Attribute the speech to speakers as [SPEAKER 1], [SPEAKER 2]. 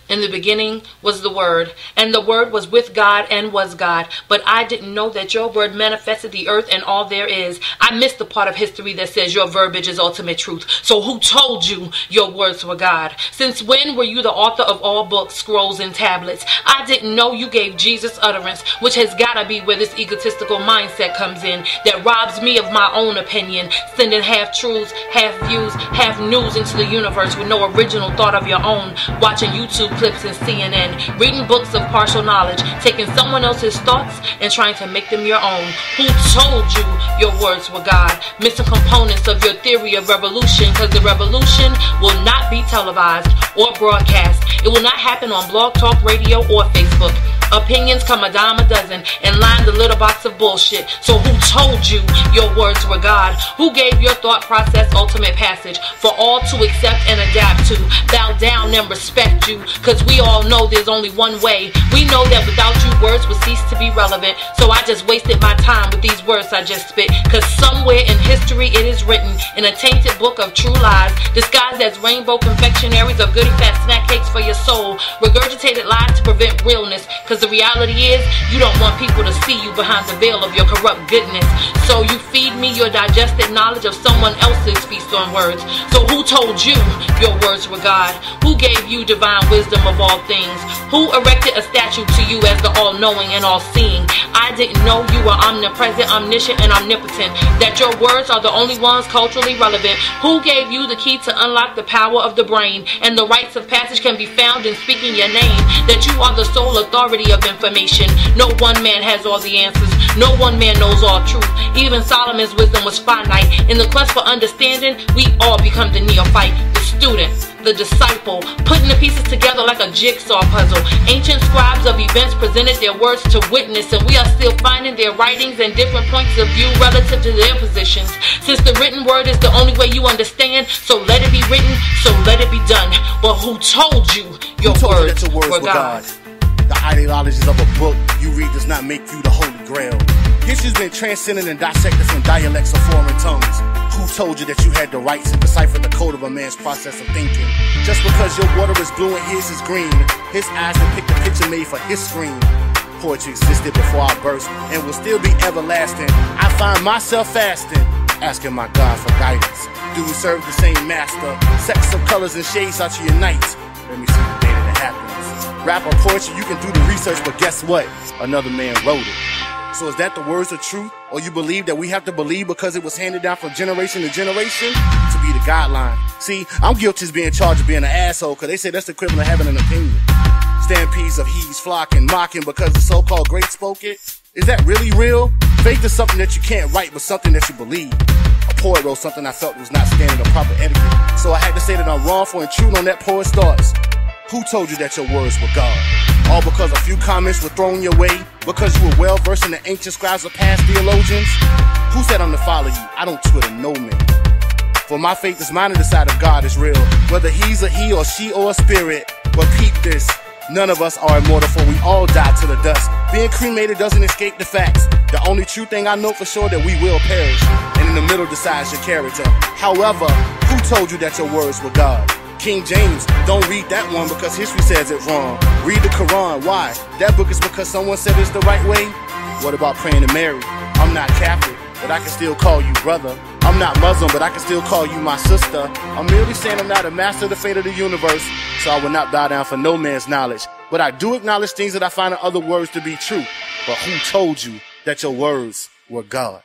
[SPEAKER 1] In the beginning was the Word, and the Word was with God and was God. But I didn't know that your word manifested the earth and all there is. I missed the part of history that says your verbiage is ultimate truth. So who told you your words were God? Since when were you the author of all books, scrolls, and tablets? I didn't know you gave Jesus utterance, which has gotta be where this egotistical mindset comes in, that robs me of my own opinion, sending half-truths, half-views, half-news into the universe with no original thought of your own, watching YouTube clips and CNN, reading books of partial knowledge, taking someone else's thoughts and trying to make them your own. Who told you your words were God? Missing components of your theory of revolution, because the revolution will not be televised or broadcast. It will not happen on Blog Talk Radio or Facebook. Opinions come a dime a dozen and line the little box of bullshit. So who told you your words were God? Who gave your thought process ultimate passage for all to accept and adapt to, bow down and respect you? Cause we all know there's only one way. We know that without you words would cease to be relevant. So I just wasted my time with these words I just spit. Cause somewhere in history it is written in a tainted book of true lies, disguised as rainbow confectionaries of goody fat snack cakes for your soul, regurgitated lies to prevent realness. Cause the reality is, you don't want people to see you behind the veil of your corrupt goodness. So you feed me your digested knowledge of someone else's feast on words. So who told you your words were God? Who gave you divine wisdom of all things? Who erected a statue to you as the all-knowing and all-seeing? I didn't know you were omnipresent, omniscient, and omnipotent, that your words are the only ones culturally relevant. Who gave you the key to unlock the power of the brain, and the rites of passage can be found in speaking your name, that you are the sole authority of information. No one man has all the answers. No one man knows all truth. Even Solomon's wisdom was finite. In the quest for understanding, we all become the neophyte, the student, the disciple, putting the pieces together like a jigsaw puzzle. Ancient scribes of events presented their words to witness, and we are still finding their writings and different points of view relative to their positions. Since the written word is the only way you understand, so let it be written, so let it be done. But who told you your words were God?
[SPEAKER 2] The ideologies of a book you read does not make you the holy grail. History's been transcended and dissected from dialects of foreign tongues. Who told you that you had the right to decipher the code of a man's process of thinking? Just because your water is blue and his is green, his eyes depict a picture made for his screen. Poetry existed before our birth and will still be everlasting. I find myself fasting, asking my God for guidance. Do we serve the same master? Sets of colors and shades are to unite. Let me see the day that it happens. Rap or poetry, you can do the research, but guess what? Another man wrote it. So is that the words of truth? Or you believe that we have to believe because it was handed down from generation to generation to be the guideline? See, I'm guilty of being charged of being an asshole, because they say that's the equivalent of having an opinion. Stampedes of he's flocking, mocking because the so-called great spoke it. Is that really real? Faith is something that you can't write, but something that you believe. A poet wrote something I felt was not standing on proper etiquette. So I had to say that I'm wrong for intruding on that poet's thoughts. Who told you that your words were God? All because a few comments were thrown your way? Because you were well versed in the ancient scribes of past theologians? Who said I'm to follow you? I don't Twitter no man. For my faith is mine to decide if God is real, whether he's a he or she or a spirit. But peep this, none of us are immortal, for we all die to the dust. Being cremated doesn't escape the facts. The only true thing I know for sure that we will perish, and in the middle decides your character. However, who told you that your words were God? King James, don't read that one because history says it wrong. Read the Quran. Why? That book is because someone said it's the right way? What about praying to Mary? I'm not Catholic, but I can still call you brother. I'm not Muslim, but I can still call you my sister. I'm merely saying I'm not a master of the fate of the universe, so I will not bow down for no man's knowledge. But I do acknowledge things that I find in other words to be true. But who told you that your words were God?